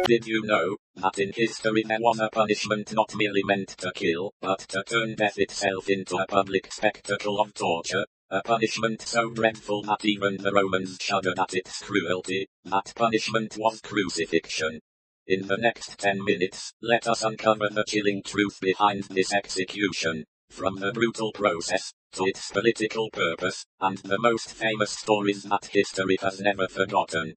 Did you know that in history there was a punishment not merely meant to kill, but to turn death itself into a public spectacle of torture? A punishment so dreadful that even the Romans shuddered at its cruelty. That punishment was crucifixion. In the next 10 minutes, let us uncover the chilling truth behind this execution, from the brutal process, to its political purpose, and the most famous stories that history has never forgotten.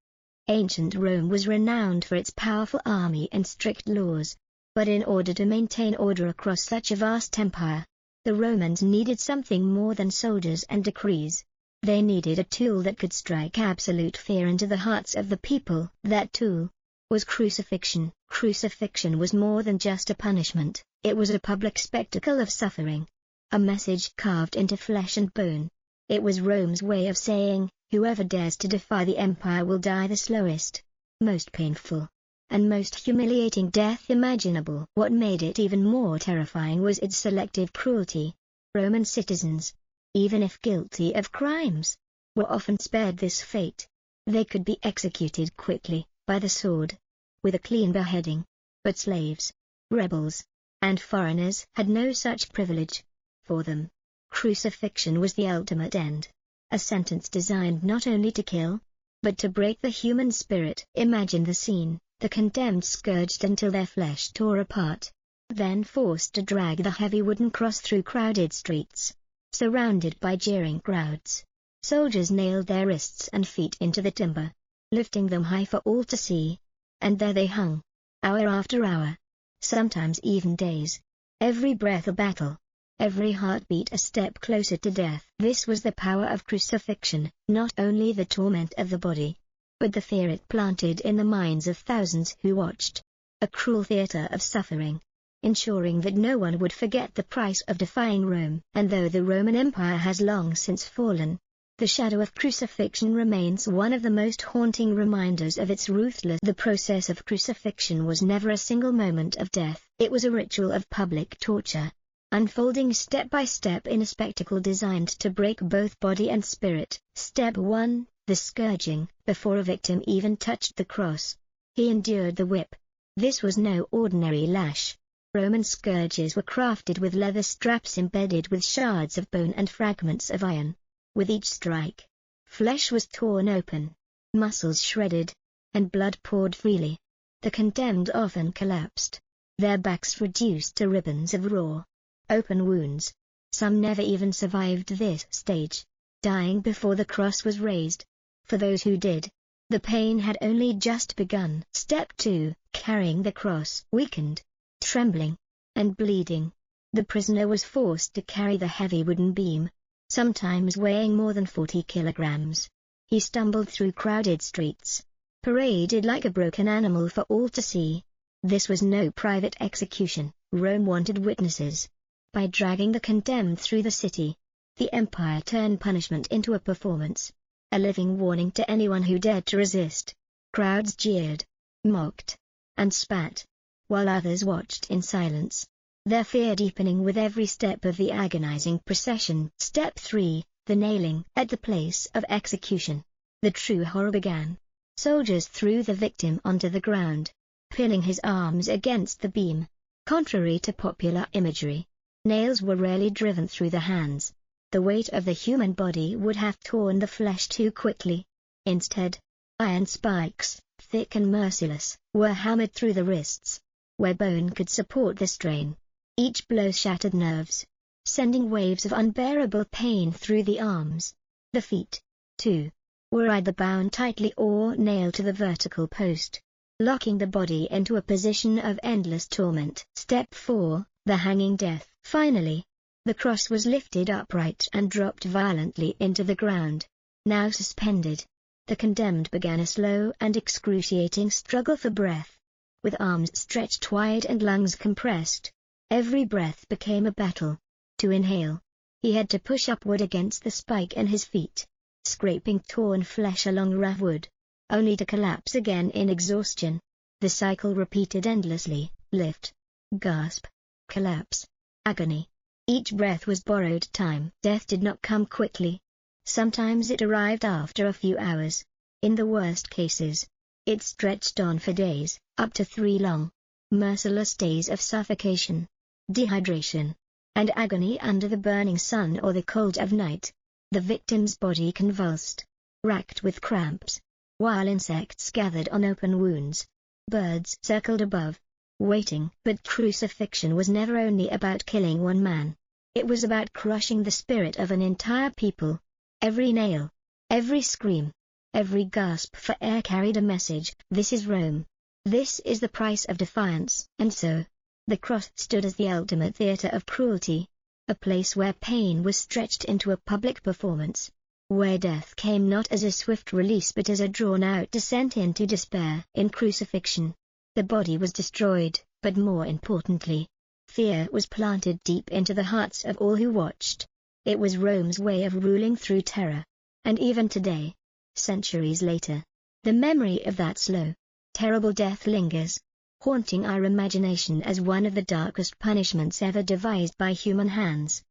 Ancient Rome was renowned for its powerful army and strict laws. But in order to maintain order across such a vast empire, the Romans needed something more than soldiers and decrees. They needed a tool that could strike absolute fear into the hearts of the people. That tool was crucifixion. Crucifixion was more than just a punishment, it was a public spectacle of suffering. A message carved into flesh and bone. It was Rome's way of saying, whoever dares to defy the empire will die the slowest, most painful, and most humiliating death imaginable. What made it even more terrifying was its selective cruelty. Roman citizens, even if guilty of crimes, were often spared this fate. They could be executed quickly, by the sword, with a clean beheading. But slaves, rebels, and foreigners had no such privilege. For them, crucifixion was the ultimate end. A sentence designed not only to kill, but to break the human spirit. Imagine the scene, the condemned scourged until their flesh tore apart, then forced to drag the heavy wooden cross through crowded streets, surrounded by jeering crowds. Soldiers nailed their wrists and feet into the timber, lifting them high for all to see, and there they hung, hour after hour, sometimes even days, every breath a battle. Every heartbeat a step closer to death. This was the power of crucifixion, not only the torment of the body, but the fear it planted in the minds of thousands who watched. A cruel theater of suffering, ensuring that no one would forget the price of defying Rome. And though the Roman Empire has long since fallen, the shadow of crucifixion remains one of the most haunting reminders of its ruthless. The process of crucifixion was never a single moment of death. It was a ritual of public torture, unfolding step by step in a spectacle designed to break both body and spirit. Step 1, the scourging. Before a victim even touched the cross, he endured the whip. This was no ordinary lash. Roman scourges were crafted with leather straps embedded with shards of bone and fragments of iron. With each strike, flesh was torn open, muscles shredded, and blood poured freely. The condemned often collapsed, their backs reduced to ribbons of raw, open wounds. Some never even survived this stage, dying before the cross was raised. For those who did, the pain had only just begun. Step 2, carrying the cross. Weakened, trembling, and bleeding, the prisoner was forced to carry the heavy wooden beam, sometimes weighing more than 40 kilograms. He stumbled through crowded streets, paraded like a broken animal for all to see. This was no private execution. Rome wanted witnesses. By dragging the condemned through the city, the empire turned punishment into a performance, a living warning to anyone who dared to resist. Crowds jeered, mocked, and spat, while others watched in silence, their fear deepening with every step of the agonizing procession. Step 3, the nailing. At the place of execution, the true horror began. Soldiers threw the victim onto the ground, pinning his arms against the beam. Contrary to popular imagery, nails were rarely driven through the hands. The weight of the human body would have torn the flesh too quickly. Instead, iron spikes, thick and merciless, were hammered through the wrists, where bone could support the strain. Each blow shattered nerves, sending waves of unbearable pain through the arms. The feet, too, were either bound tightly or nailed to the vertical post, locking the body into a position of endless torment. Step 4, the hanging death. Finally, the cross was lifted upright and dropped violently into the ground. Now suspended, the condemned began a slow and excruciating struggle for breath. With arms stretched wide and lungs compressed, every breath became a battle. To inhale, he had to push upward against the spike in his feet, scraping torn flesh along rough wood, only to collapse again in exhaustion. The cycle repeated endlessly: lift, gasp, collapse, agony. Each breath was borrowed time. Death did not come quickly. Sometimes it arrived after a few hours. In the worst cases, it stretched on for days, up to 3 long, merciless days of suffocation, dehydration, and agony under the burning sun or the cold of night. The victim's body convulsed, racked with cramps, while insects gathered on open wounds. Birds circled above, waiting. But crucifixion was never only about killing one man. It was about crushing the spirit of an entire people. Every nail, every scream, every gasp for air carried a message: this is Rome. This is the price of defiance. And so, the cross stood as the ultimate theater of cruelty, a place where pain was stretched into a public performance, where death came not as a swift release but as a drawn-out descent into despair. In crucifixion, the body was destroyed, but more importantly, fear was planted deep into the hearts of all who watched. It was Rome's way of ruling through terror. And even today, centuries later, the memory of that slow, terrible death lingers, haunting our imagination as one of the darkest punishments ever devised by human hands.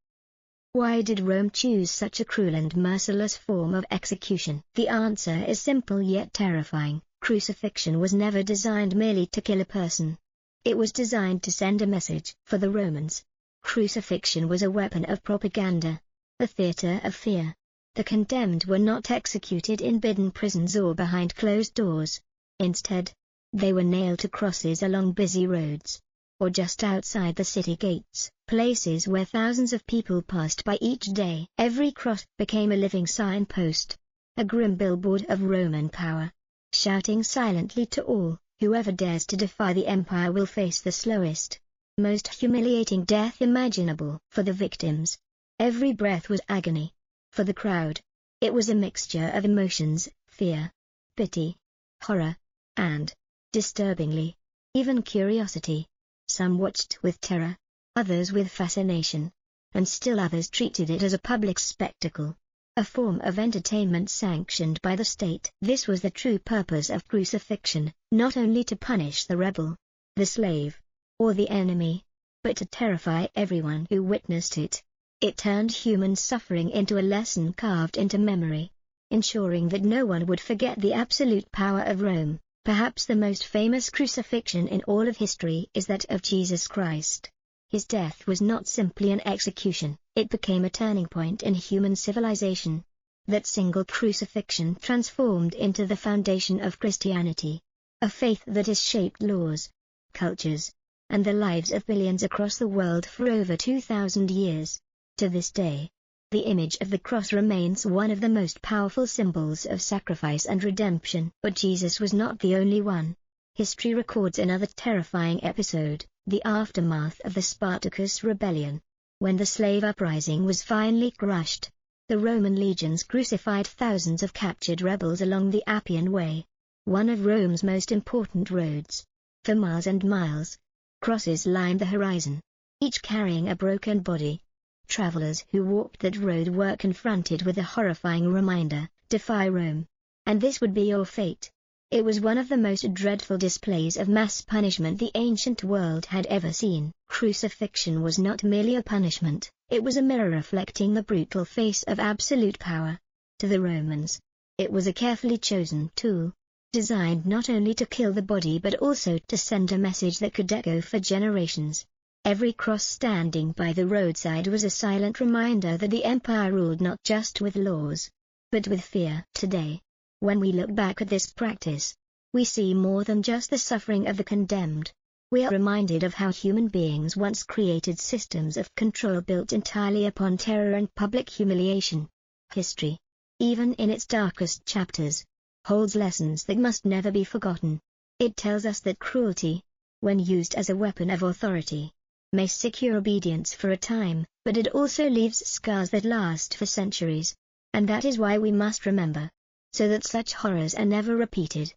Why did Rome choose such a cruel and merciless form of execution? The answer is simple yet terrifying. Crucifixion was never designed merely to kill a person. It was designed to send a message. For the Romans, crucifixion was a weapon of propaganda, a theater of fear. The condemned were not executed in hidden prisons or behind closed doors. Instead, they were nailed to crosses along busy roads, or just outside the city gates, places where thousands of people passed by each day. Every cross became a living signpost, a grim billboard of Roman power, shouting silently to all: whoever dares to defy the empire will face the slowest, most humiliating death imaginable. For the victims, every breath was agony. For the crowd, it was a mixture of emotions: fear, pity, horror, and, disturbingly, even curiosity. Some watched with terror, others with fascination, and still others treated it as a public spectacle, a form of entertainment sanctioned by the state. This was the true purpose of crucifixion, not only to punish the rebel, the slave, or the enemy, but to terrify everyone who witnessed it. It turned human suffering into a lesson carved into memory, ensuring that no one would forget the absolute power of Rome. Perhaps the most famous crucifixion in all of history is that of Jesus Christ. His death was not simply an execution, it became a turning point in human civilization. That single crucifixion transformed into the foundation of Christianity, a faith that has shaped laws, cultures, and the lives of billions across the world for over 2,000 years. To this day, the image of the cross remains one of the most powerful symbols of sacrifice and redemption. But Jesus was not the only one. History records another terrifying episode, the aftermath of the Spartacus rebellion. When the slave uprising was finally crushed, the Roman legions crucified thousands of captured rebels along the Appian Way, one of Rome's most important roads. For miles and miles, crosses lined the horizon, each carrying a broken body. Travelers who walked that road were confronted with a horrifying reminder: defy Rome, and this would be your fate. It was one of the most dreadful displays of mass punishment the ancient world had ever seen. Crucifixion was not merely a punishment, it was a mirror reflecting the brutal face of absolute power. To the Romans, it was a carefully chosen tool, designed not only to kill the body but also to send a message that could echo for generations. Every cross standing by the roadside was a silent reminder that the empire ruled not just with laws, but with fear. Today, when we look back at this practice, we see more than just the suffering of the condemned. We are reminded of how human beings once created systems of control built entirely upon terror and public humiliation. History, even in its darkest chapters, holds lessons that must never be forgotten. It tells us that cruelty, when used as a weapon of authority, may secure obedience for a time, but it also leaves scars that last for centuries. And that is why we must remember, so that such horrors are never repeated.